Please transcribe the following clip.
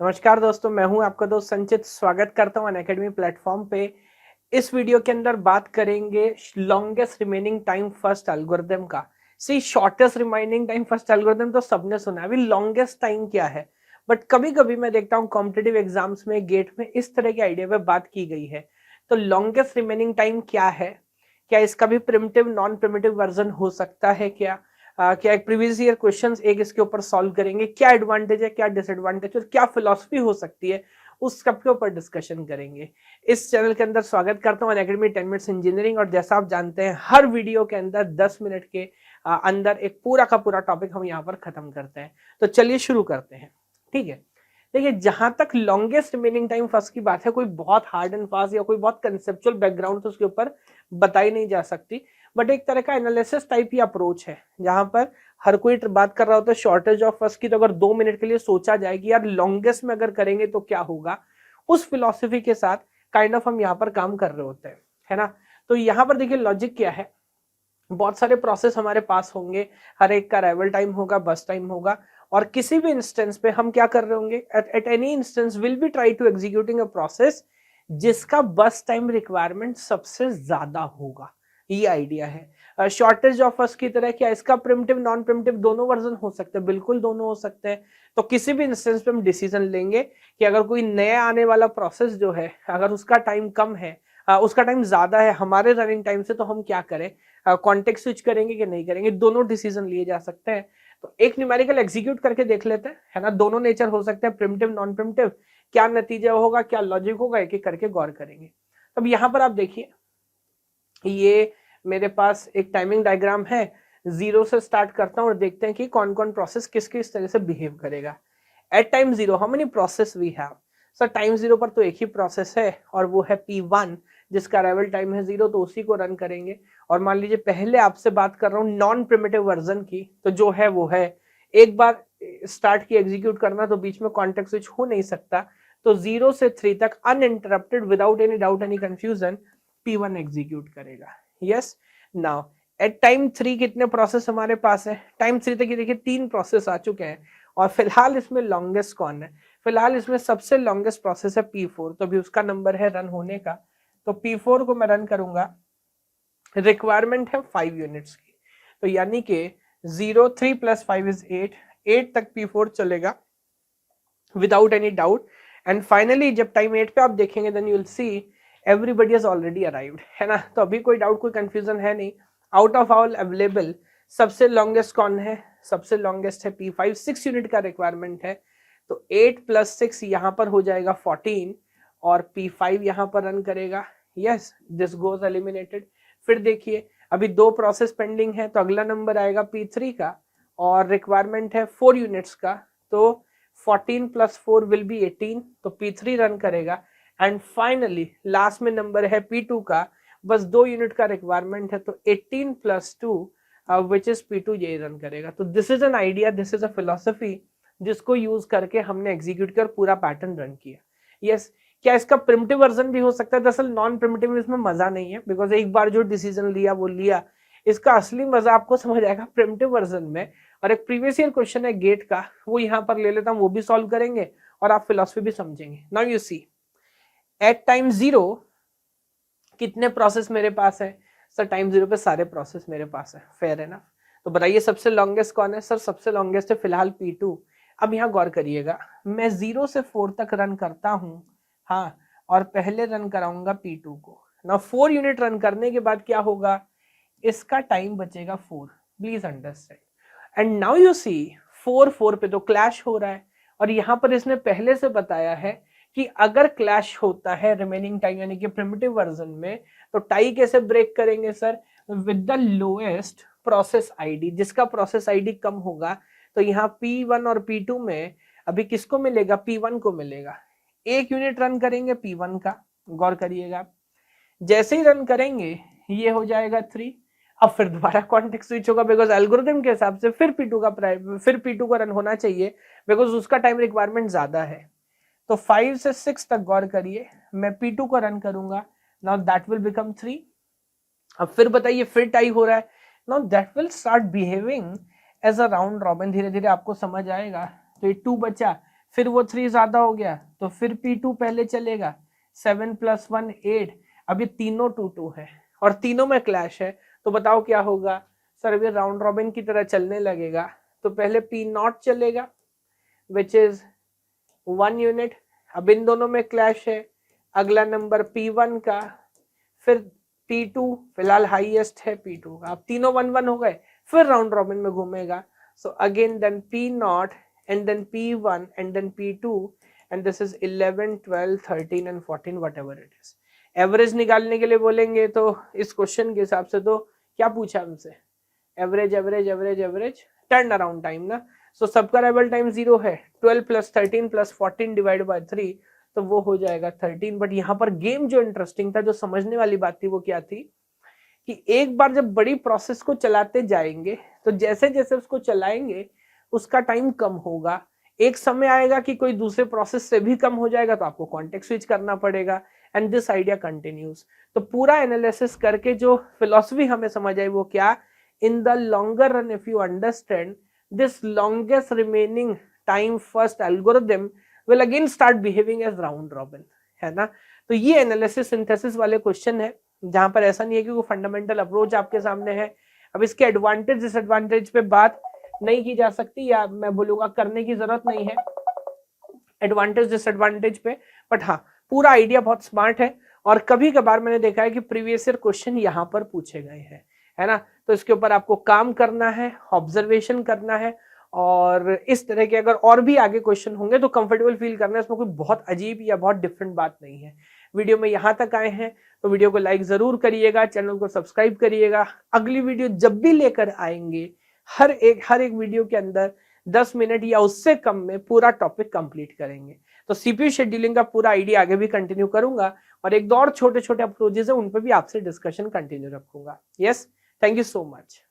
नमस्कार दोस्तों, मैं हूं आपका दोस्त संचित। स्वागत करता हूं अनअकैडमी प्लेटफॉर्म पे। इस वीडियो के अंदर बात करेंगे longest remaining time first algorithm का। See shortest remaining time first algorithm तो सबने सुना है, अभी लॉन्गेस्ट टाइम क्या है। बट कभी कभी मैं देखता हूं कॉम्पिटिटिव एग्जाम्स में, गेट में इस तरह के आइडिया पे बात की गई है। तो लॉन्गेस्ट रिमेनिंग टाइम क्या है, क्या इसका भी प्रिमिटिव नॉन प्रिमिटिव वर्जन हो सकता है क्या? क्या एक प्रीवियस ईयर क्वेश्चंस एक इसके ऊपर सॉल्व करेंगे, क्या एडवांटेज है, क्या डिसएडवांटेज और क्या फिलॉसफी हो सकती है, उस सब के ऊपर डिस्कशन करेंगे। इस चैनल के अंदर स्वागत करता हूं अनअकैडमी 10 मिनट्स इंजीनियरिंग। और जैसा आप जानते हैं, हर वीडियो के अंदर 10 मिनट के अंदर एक पूरा का पूरा टॉपिक हम यहाँ पर खत्म करते हैं। तो चलिए शुरू करते हैं, ठीक है। देखिए, जहां तक लॉन्गेस्ट रिमेनिंग टाइम फर्स्ट की बात है, कोई बहुत हार्ड एंड फास्ट या कोई बहुत कंसेप्चुअल बैकग्राउंड तो उसके ऊपर बताई नहीं जा सकती। बट एक तरह का एनालिसिस टाइप ही अप्रोच है, जहां पर हर कोई बात कर रहा होता है शॉर्टेज ऑफ फर्स्ट की। तो अगर 2 मिनट के लिए सोचा जाए कि यार लॉन्गेस्ट में अगर करेंगे तो क्या होगा, उस फिलॉसफी के साथ काइंड ऑफ हम यहाँ पर काम कर रहे होते हैं, है ना। तो यहाँ पर देखिए लॉजिक क्या है। बहुत सारे प्रोसेस हमारे पास होंगे, हर एक का अराइवल टाइम होगा, बस टाइम होगा। और किसी भी इंस्टेंस पे हम क्या कर रहे होंगे, at any instance will be try to executing a process जिसका बस टाइम रिक्वायरमेंट सबसे ज्यादा होगा। ये आइडिया है। शॉर्टेज ऑफ फर्स्ट की तरह क्या इसका प्रिमिटिव नॉन प्रिमिटिव दोनों वर्जन हो सकते हैं? बिल्कुल दोनों हो सकते हैं। तो किसी भी इंस्टेंस पे हम डिसीजन लेंगे कि अगर कोई नया आने वाला प्रोसेस जो है, अगर उसका टाइम कम है, उसका टाइम ज्यादा है हमारे रनिंग टाइम से, तो हम क्या करें, कॉन्टेक्स्ट स्विच करेंगे कि नहीं करेंगे। दोनों डिसीजन लिए जा सकते हैं। तो एक न्यूमेरिकल एग्जीक्यूट करके देख लेते हैं, है ना। दोनों नेचर हो सकते हैं, प्रिमिटिव नॉन प्रिमिटिव। क्या नतीजा होगा, क्या लॉजिक होगा, एक एक करके गौर करेंगे। अब यहाँ पर आप देखिए, ये मेरे पास एक टाइमिंग डायग्राम है। 0 से स्टार्ट करता हूँ और देखते हैं कि कौन कौन प्रोसेस किस किस तरह से बिहेव करेगा। At time 0 how many process we have? Sir time 0 पर तो एक ही प्रोसेस है और वो है P1, जिसका अराइवल टाइम है 0, तो उसी को रन करेंगे। और मान लीजिए पहले आपसे बात कर रहा हूँ नॉन प्रिमिटिव वर्जन की, तो जो है वो है एक बार स्टार्ट की एग्जीक्यूट करना, तो बीच में कॉन्टेक्स्ट स्विच हो नहीं सकता। तो 0 से 3 तक uninterrupted without any doubt any confusion P1 execute करेगा। यस, नाउ एट टाइम 3 कितने प्रोसेस हमारे पास है? टाइम 3 तक देखिए 3 प्रोसेस आ चुके हैं। और फिलहाल इसमें लॉन्गेस्ट कौन है? फिलहाल इसमें सबसे लॉन्गेस्ट प्रोसेस है P4, तो अभी उसका नंबर है रन होने का। तो P4 को मैं रन करूंगा, रिक्वायरमेंट है 5 यूनिट्स की। तो यानी कि 0 3 + 5 = 8, 8 तक P4 चलेगा without any doubt. And finally जब टाइम 8 पे आप देखेंगे, then you will see everybody is already arrived, है ना। तो अभी कोई डाउट, कोई कंफ्यूजन है नहीं। आउट ऑफ ऑल अवेलेबल सबसे लॉन्गेस्ट कौन है? सबसे लॉन्गेस्ट है P5, 6 यूनिट का रिक्वायरमेंट है। तो 8 + 6 यहाँ पर हो जाएगा 14 और P5 यहाँ पर रन करेगा। Yes, this goes eliminated. फिर देखिए अभी 2 प्रोसेस पेंडिंग है, तो अगला नंबर आएगा P3 का और रिक्वायरमेंट है 4 यूनिट्स का। तो 14 + 4 विल बी 18, तो P3 रन करेगा। एंड फाइनली लास्ट में नंबर है P2 का, बस 2 यूनिट का रिक्वायरमेंट है, तो 18 + 2 विच इज P2 ये रन करेगा। तो this is an idea, this is a philosophy जिसको यूज करके हमने एग्जीक्यूट कर पूरा पैटर्न रन किया। यस, क्या इसका प्रिमिटिव वर्जन भी हो सकता है? दरअसल नॉन प्रिमिटिव में इसमें मजा नहीं है, बिकॉज एक बार जो डिसीजन लिया वो लिया। इसका असली मजा आपको समझ आएगा प्रिमिटिव वर्जन में। और एक प्रीवियस ईयर क्वेश्चन है गेट का, वो यहाँ पर ले लेता हूँ, वो भी सॉल्व करेंगे और आप फिलॉसफी भी समझेंगे। Now you see, at time 0 कितने प्रोसेस मेरे पास है? सर टाइम 0 पे सारे प्रोसेस मेरे पास है, फेयर है ना। तो बताइए सबसे लॉन्गेस्ट कौन है? सर सबसे लॉन्गेस्ट है फिलहाल P2। अब यहाँ गौर करिएगा, मैं 0 से 4 तक रन करता हूँ, हाँ, और पहले रन कराऊंगा P2 को ना। 4 यूनिट रन करने के बाद क्या होगा, इसका टाइम बचेगा 4। Please understand. And now you see 4 पे तो क्लैश हो रहा है। और यहां पर इसने पहले से बताया है कि अगर क्लैश होता है रिमेनिंग टाइम यानी कि प्रिमिटिव वर्जन में, तो टाई कैसे ब्रेक करेंगे sir? With the lowest process ID, जिसका प्रोसेस आईडी कम होगा। तो यहाँ P1 और P2 में अभी किसको मिलेगा? P1 को मिलेगा। 1 यूनिट रन करेंगे P1 का, गौर करिएगा। जैसे ही रन करेंगे ये हो जाएगा 3। अब फिर दोबारा कॉन्टेक्स्ट स्विच होगा, बिकॉज एल्गोरिथम के हिसाब से फिर P2 का रन होना चाहिए, बिकॉज उसका टाइम रिक्वायरमेंट ज्यादा है। तो 5 से 6 तक गौर करिए, मैं P2 को रन करूंगा। Now that will become 3। अब फिर बताइए, फिर टाई हो रहा है। Now that will start behaving as a round robin. धीरे धीरे आपको समझ आएगा। तो ये 2 बचा, फिर वो 3 ज्यादा हो गया तो फिर P2 पहले चलेगा, 7 + 1 8। अब ये तीनों 2-2 है और तीनों में क्लैश है, तो बताओ क्या होगा सर, ये राउंड रॉबिन की तरह चलने लगेगा। तो पहले P0 चलेगा विच इज 1 यूनिट। अब इन दोनों में क्लैश है, अगला नंबर P1 का, फिर P2 फिलहाल हाईएस्ट है P2 का। अब तीनों 1-1 हो गए, फिर राउंड रॉबिन में घूमेगा। So again then P0 and then P1 and then P2 and this is 11 12 13 and 14 whatever it is। Average निकालने के लिए बोलेंगे तो इस क्वेश्चन के हिसाब से तो क्या पूछा हमसे, average average average average turn around time ना। सो सबका अराइवल टाइम 0 है, 12 + 13 + 14 डिवाइड बाय 3 तो वो हो जाएगा 13। बट यहाँ पर गेम जो इंटरेस्टिंग था, जो समझने वाली बात थी, वो क्या थी कि एक बार जब बड़ी प्रोसेस को चलाते जाएंगे तो जैसे जैसे उसको चलाएंगे उसका टाइम कम होगा। एक समय आएगा कि कोई दूसरे प्रोसेस से भी कम हो जाएगा तो आपको कॉन्टेक्स्ट स्विच करना पड़ेगा एंड दिस आइडिया कंटिन्यूज। तो पूरा एनालिसिस करके जो फिलॉसफी हमें समझ आई वो क्या, in the longer run if you understand this longest remaining time first algorithm will again start behaving as round robin, है ना। तो ये एनालिसिस सिंथेसिस वाले क्वेश्चन है जहां पर ऐसा नहीं है कि वो फंडामेंटल अप्रोच आपके सामने है। अब इसके एडवांटेज डिसएडवांटेज पे बात नहीं की जा सकती, या मैं बोलूंगा करने की जरूरत नहीं है एडवांटेज डिसएडवांटेज पे, बट हाँ पूरा आइडिया बहुत स्मार्ट है। और कभी कभार मैंने देखा है कि प्रीवियस ईयर क्वेश्चन यहाँ पर पूछे गए हैं, है ना। तो इसके ऊपर आपको काम करना है, ऑब्जर्वेशन करना है, और इस तरह के अगर और भी आगे क्वेश्चन होंगे तो कंफर्टेबल फील करना है, इसमें कोई बहुत अजीब या बहुत डिफरेंट बात नहीं है। वीडियो में यहाँ तक आए हैं तो वीडियो को लाइक जरूर करिएगा, चैनल को सब्सक्राइब करिएगा। अगली वीडियो जब भी लेकर आएंगे हर एक वीडियो के अंदर 10 मिनट या उससे कम में पूरा टॉपिक कंप्लीट करेंगे। तो सीपीयू शेड्यूलिंग का पूरा आइडिया आगे भी कंटिन्यू करूंगा और एक दो और छोटे छोटे अप्रोचेस है उन पर भी आपसे डिस्कशन कंटिन्यू रखूंगा। Yes, thank you so much.